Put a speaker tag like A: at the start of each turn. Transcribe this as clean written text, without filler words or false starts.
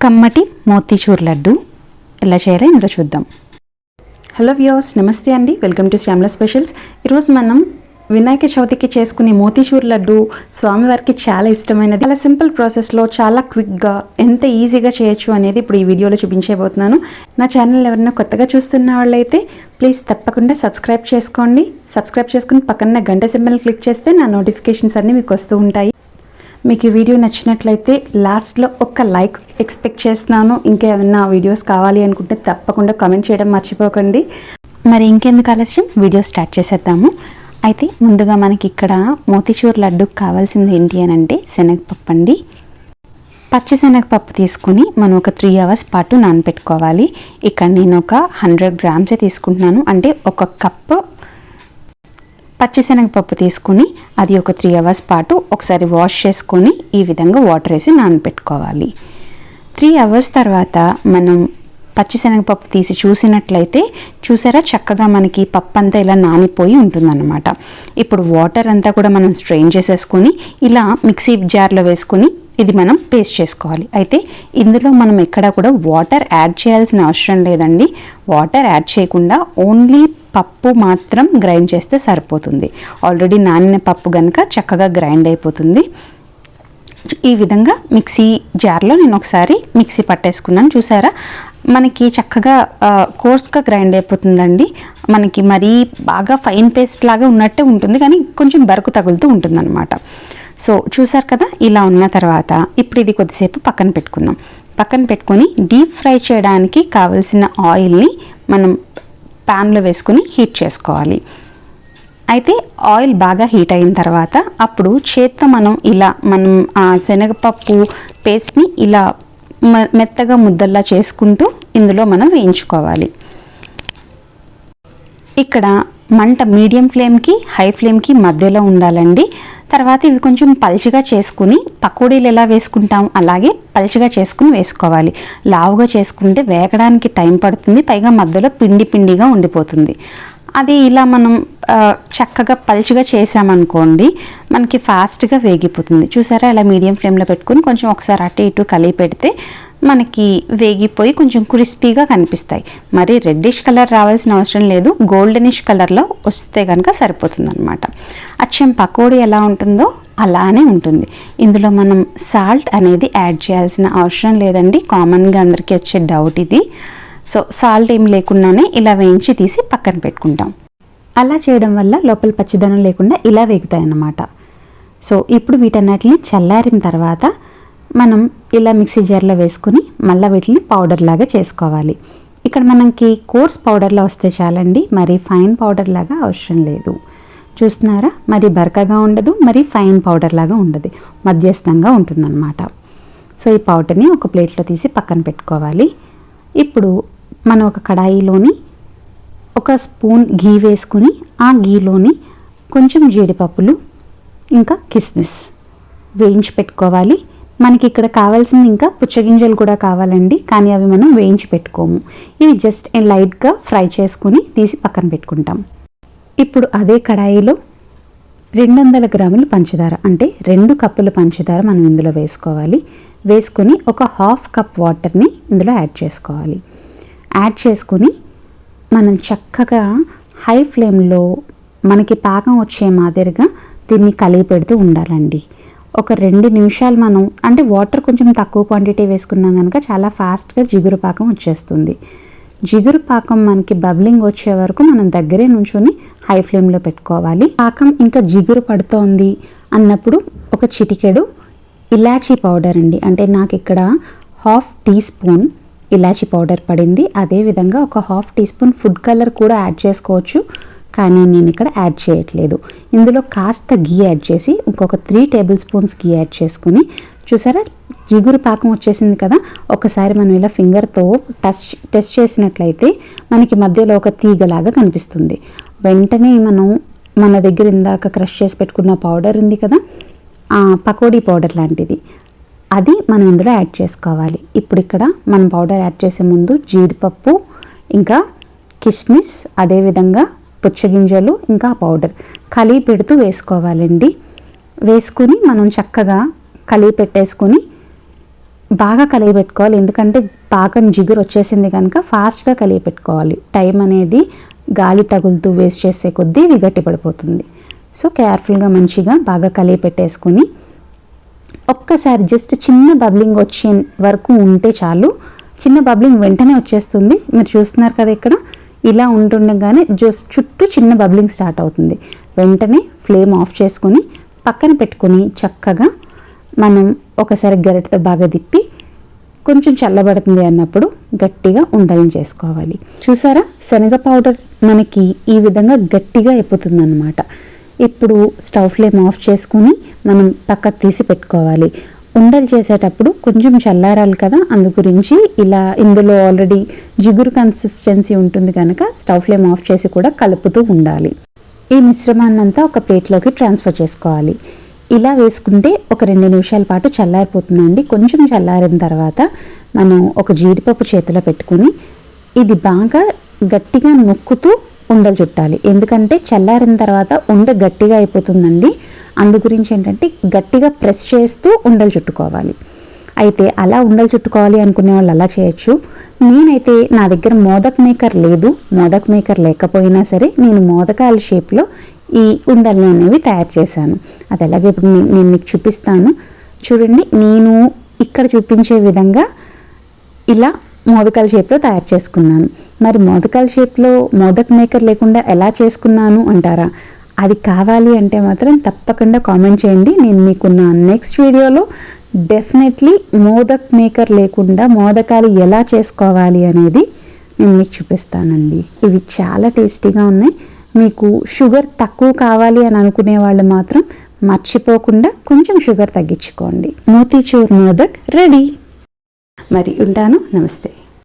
A: కమ్మటి మోతీచూర్ లడ్డు ఎలా చేయాలో ఇందులో చూద్దాం. హలో వ్యూవర్స్, నమస్తే అండి. Welcome to Shyamala specials. ఈరోజు మనం వినాయక చవితికి చేసుకునే మోతీచూర్ లడ్డు స్వామివారికి చాలా ఇష్టమైనది. చాలా సింపుల్ ప్రాసెస్లో చాలా క్విక్గా ఎంత ఈజీగా చేయొచ్చు అనేది ఇప్పుడు ఈ వీడియోలో చూపించబోతున్నాను. నా ఛానల్ ఎవరైనా కొత్తగా చూస్తున్న వాళ్ళైతే ప్లీజ్ తప్పకుండా సబ్స్క్రైబ్ చేసుకోండి. సబ్స్క్రైబ్ చేసుకుని పక్కన గంట సింబల్ క్లిక్ చేస్తే నా నోటిఫికేషన్స్ అన్నీ మీకు వస్తూ ఉంటాయి. మీకు ఈ వీడియో నచ్చినట్లయితే లాస్ట్లో ఒక లైక్ ఎక్స్పెక్ట్ చేస్తున్నాను. ఇంకా ఏమైనా వీడియోస్ కావాలి అనుకుంటే తప్పకుండా కామెంట్ చేయడం మర్చిపోకండి. మరి ఇంకెందుకు ఆలస్యం, వీడియో స్టార్ట్ చేసేద్దాము. అయితే ముందుగా మనకి ఇక్కడ మోతీచూర్ లడ్డుకు కావాల్సింది ఏంటి అని అంటే శనగపప్పు అండి. పచ్చి శనగపప్పు తీసుకుని మనం ఒక 3 hours పాటు నానబెట్టుకోవాలి. ఇక్కడ నేను ఒక 100 grams తీసుకుంటున్నాను. అంటే ఒక కప్పు పచ్చిశనగపప్పు తీసుకుని అది ఒక 3 hours పాటు ఒకసారి వాష్ చేసుకొని ఈ విధంగా వాటర్ వేసి నానబెట్టుకోవాలి. 3 hours తర్వాత మనం పచ్చిశనగపప్పు తీసి చూసినట్లయితే చూసారా, చక్కగా మనకి పప్పు అంతా ఇలా నానిపోయి ఉంటుందన్నమాట. ఇప్పుడు వాటర్ అంతా కూడా మనం స్ట్రెయిన్ చేసేసుకొని ఇలా మిక్సీ జార్లో వేసుకొని ఇది మనం పేస్ట్ చేసుకోవాలి. అయితే ఇందులో మనం ఎక్కడ కూడా వాటర్ యాడ్ చేయాల్సిన అవసరం లేదండి. వాటర్ యాడ్ చేయకుండా ఓన్లీ పప్పు మాత్రం గ్రైండ్ చేస్తే సరిపోతుంది. ఆల్రెడీ నానిన పప్పు కనుక చక్కగా గ్రైండ్ అయిపోతుంది. ఈ విధంగా మిక్సీ జార్లో నేను ఒకసారి మిక్సీ పట్టేసుకున్నాను. చూసారా, మనకి చక్కగా కోర్స్గా గ్రైండ్ అయిపోతుందండి. మనకి మరీ బాగా ఫైన్ పేస్ట్ లాగా ఉన్నట్టే ఉంటుంది, కానీ కొంచెం బరుకు తగులుతూ ఉంటుందన్నమాట. సో చూసారు కదా, ఇలా ఉన్న తర్వాత ఇప్పుడు ఇది కొద్దిసేపు పక్కన పెట్టుకుందాం. పక్కన పెట్టుకొని డీప్ ఫ్రై చేయడానికి కావలసిన ఆయిల్ని మనం ప్యాన్లో వేసుకొని హీట్ చేసుకోవాలి. అయితే ఆయిల్ బాగా హీట్ అయిన తర్వాత అప్పుడు చేత్తో మనం ఆ శనగపప్పు పేస్ట్ని ఇలా మెత్తగా ముద్దల్లా చేసుకుంటూ ఇందులో మనం వేయించుకోవాలి. ఇక్కడ మంట మీడియం ఫ్లేమ్కి హై ఫ్లేమ్కి మధ్యలో ఉండాలండి. తర్వాత ఇవి కొంచెం పల్చగా చేసుకుని పకోడీలు ఎలా వేసుకుంటాం అలాగే పల్చగా చేసుకుని వేసుకోవాలి. లావుగా చేసుకుంటే వేగడానికి టైం పడుతుంది, పైగా మధ్యలో పిండి పిండిగా ఉండిపోతుంది. అది ఇలా మనం చక్కగా పల్చగా చేసామనుకోండి మనకి ఫాస్ట్గా వేగిపోతుంది. చూసారా, ఇలా మీడియం ఫ్లేమ్లో పెట్టుకుని కొంచెం ఒకసారి అటు ఇటు కలిపి పెడితే మనకి వేగిపోయి కొంచెం క్రిస్పీగా కనిపిస్తాయి. మరి రెడ్డిష్ కలర్ రావాల్సిన అవసరం లేదు, గోల్డెనిష్ కలర్లో వస్తే కనుక సరిపోతుంది అనమాట. అచ్చం పకోడీ ఎలా ఉంటుందో అలానే ఉంటుంది. ఇందులో మనం సాల్ట్ అనేది యాడ్ చేయాల్సిన అవసరం లేదండి. కామన్గా అందరికీ వచ్చే డౌట్ ఇది. సో సాల్ట్ ఏం లేకుండానే ఇలా వేయించి తీసి పక్కన పెట్టుకుంటాం. అలా చేయడం వల్ల లోపల పచ్చిదనం లేకుండా ఇలా వేగుతాయి అన్నమాట. సో ఇప్పుడు వీటన్నిటిని చల్లారిన తర్వాత మనం ఇలా మిక్సీ జార్లో వేసుకుని మళ్ళీ వీటిని పౌడర్ లాగా చేసుకోవాలి. ఇక్కడ మనకి కోర్స్ పౌడర్లా వస్తే చాలండి, మరి ఫైన్ పౌడర్ లాగా అవసరం లేదు. చూస్తున్నారా, మరి బరకగా ఉండదు, మరి ఫైన్ పౌడర్ లాగా ఉండదు, మధ్యస్థంగా ఉంటుందన్నమాట. సో ఈ పౌడర్ని ఒక ప్లేట్లో తీసి పక్కన పెట్టుకోవాలి. ఇప్పుడు మనం ఒక కడాయిలోని ఒక స్పూన్ ఘీ వేసుకుని ఆ ఘీలోని కొంచెం జీడిపప్పులు ఇంకా కిస్మిస్ వేయించి పెట్టుకోవాలి. మనకి ఇక్కడ కావాల్సింది ఇంకా పుచ్చగింజలు కూడా కావాలండి, కానీ అవి మనం వేయించి పెట్టుకోము. ఇవి జస్ట్ లైట్గా ఫ్రై చేసుకుని తీసి పక్కన పెట్టుకుంటాం. ఇప్పుడు అదే కడాయిలో 200 grams పంచదార, అంటే 2 కప్పుల పంచదార మనం ఇందులో వేసుకోవాలి. వేసుకుని ఒక 1/2 cup వాటర్ని ఇందులో యాడ్ చేసుకోవాలి. యాడ్ చేసుకుని మనం చక్కగా హై ఫ్లేమ్లో మనకి పాకం వచ్చే మాదిరిగా దీన్ని కలిపి పెడుతూ ఉండాలండి. ఒక 2 నిమిషాలు మనం, అంటే వాటర్ కొంచెం తక్కువ క్వాంటిటీ వేసుకున్నాం కనుక చాలా ఫాస్ట్గా జిగురు పాకం వచ్చేస్తుంది. జిగురు పాకం మనకి బబ్లింగ్ వచ్చే వరకు మనం దగ్గరే నుంచొని హై ఫ్లేమ్లో పెట్టుకోవాలి. పాకం ఇంకా జిగురు పడుతోంది అన్నప్పుడు ఒక చిటికెడు ఇలాచీ పౌడర్ అండి, అంటే నాకు ఇక్కడ 1/2 teaspoon ఇలాచీ పౌడర్ పడింది. అదేవిధంగా ఒక 1/2 teaspoon ఫుడ్ కలర్ కూడా యాడ్ చేసుకోవచ్చు, కానీ నేను ఇక్కడ యాడ్ చేయట్లేదు. ఇందులో కాస్త ఘీ యాడ్ చేసి ఇంకొక 3 tablespoons ఘీ యాడ్ చేసుకుని, చూసారా జిగురు పాకం వచ్చేసింది కదా, ఒకసారి మనం ఇలా ఫింగర్తో టెస్ట్ చేసినట్లయితే మనకి మధ్యలో ఒక తీగలాగా కనిపిస్తుంది. వెంటనే మన దగ్గర ఇందాక క్రష్ చేసి పెట్టుకున్న పౌడర్ ఉంది కదా, పకోడీ పౌడర్ లాంటిది, అది మనం ఇందులో యాడ్ చేసుకోవాలి. ఇప్పుడు ఇక్కడ మనం పౌడర్ యాడ్ చేసే ముందు జీడిపప్పు ఇంకా కిస్మిస్ అదేవిధంగా పుచ్చగింజలు ఇంకా పౌడర్ కలిపి పెడుతూ వేసుకోవాలండి. వేసుకుని మనం చక్కగా కలిపి పెట్టేసుకుని బాగా కలియబెట్టుకోవాలి, ఎందుకంటే పాకం జిగురు వచ్చేసింది కనుక ఫాస్ట్గా కలియబెట్టుకోవాలి. టైం అనేది గాలి తగులుతూ వేస్ట్ చేసే కొద్దీ ఇది గట్టిపడిపోతుంది. సో కేర్ఫుల్గా మంచిగా బాగా కలియపెట్టేసుకొని ఒక్కసారి జస్ట్ చిన్న బబ్లింగ్ వచ్చే వరకు ఉంటే చాలు. చిన్న బబ్లింగ్ వెంటనే వచ్చేస్తుంది, మీరు చూస్తున్నారు కదా ఇక్కడ. ఇలా ఉంటుండగానే జస్ట్ చుట్టూ చిన్న బబ్లింగ్ స్టార్ట్ అవుతుంది. వెంటనే ఫ్లేమ్ ఆఫ్ చేసుకొని పక్కన పెట్టుకొని చక్కగా మనం ఒకసారి గరిటెతో బాగా తిప్పి కొంచెం చల్లబడుతుంది అన్నప్పుడు గట్టిగా ఉండలను చేసుకోవాలి. చూసారా, శనగ పౌడర్ మనకి ఈ విధంగా గట్టిగా అయిపోతుంది అన్నమాట. ఇప్పుడు స్టవ్ ఫ్లేమ్ ఆఫ్ చేసుకుని మనం పక్కకు తీసి పెట్టుకోవాలి. ఉండలు చేసేటప్పుడు కొంచెం చల్లారాలి కదా, అందు గురించి ఇలా ఇందులో ఆల్రెడీ జిగురు కన్సిస్టెన్సీ ఉంటుంది కనుక స్టవ్ ఫ్లేమ్ ఆఫ్ చేసి కూడా కలుపుతూ ఉండాలి. ఈ మిశ్రమాన్నంతా ఒక ప్లేట్లోకి ట్రాన్స్ఫర్ చేసుకోవాలి. ఇలా వేసుకుంటే ఒక 2 నిమిషాల పాటు చల్లారిపోతుందండి. కొంచెం చల్లారిన తర్వాత మనం ఒక జీడిపప్పు చేతిలో పెట్టుకుని ఇది బాగా గట్టిగా నొక్కుతూ ఉండలు చుట్టాలి. ఎందుకంటే చల్లారిన తర్వాత ఉండ గట్టిగా అయిపోతుందండి. అందు గురించి ఏంటంటే గట్టిగా ప్రెస్ చేస్తూ ఉండలు చుట్టుకోవాలి. అయితే అలా ఉండలు చుట్టుకోవాలి అనుకునే వాళ్ళు అలా చేయొచ్చు. నేనైతే నా దగ్గర మోదక్ మేకర్ లేదు, మోదక్ మేకర్ లేకపోయినా సరే నేను మోదకాల షేప్లో ఈ ఉండల్ని అనేవి తయారు చేశాను. అది ఎలాగో ఇప్పుడు నేను మీకు చూపిస్తాను. చూడండి, నేను ఇక్కడ చూపించే విధంగా ఇలా మోదకాల షేప్లో తయారు చేసుకున్నాను. మరి మోదకాల షేప్లో మోదక్ మేకర్ లేకుండా ఎలా చేసుకున్నాను అంటారా? అది కావాలి అంటే మాత్రం తప్పకుండా కామెంట్ చేయండి. నేను మీకు నా నెక్స్ట్ వీడియోలో డెఫినెట్లీ మోదక్ మేకర్ లేకుండా మోదకాలు ఎలా చేసుకోవాలి అనేది నేను మీకు చూపిస్తానండి. ఇవి చాలా టేస్టీగా ఉన్నాయి. మీకు షుగర్ తక్కువ కావాలి అని అనుకునే వాళ్ళు మాత్రం మర్చిపోకుండా కొంచెం షుగర్ తగ్గించుకోండి. మోతీచూర్ మోదక్ రెడీ. మరి ఉంటాను. నమస్తే.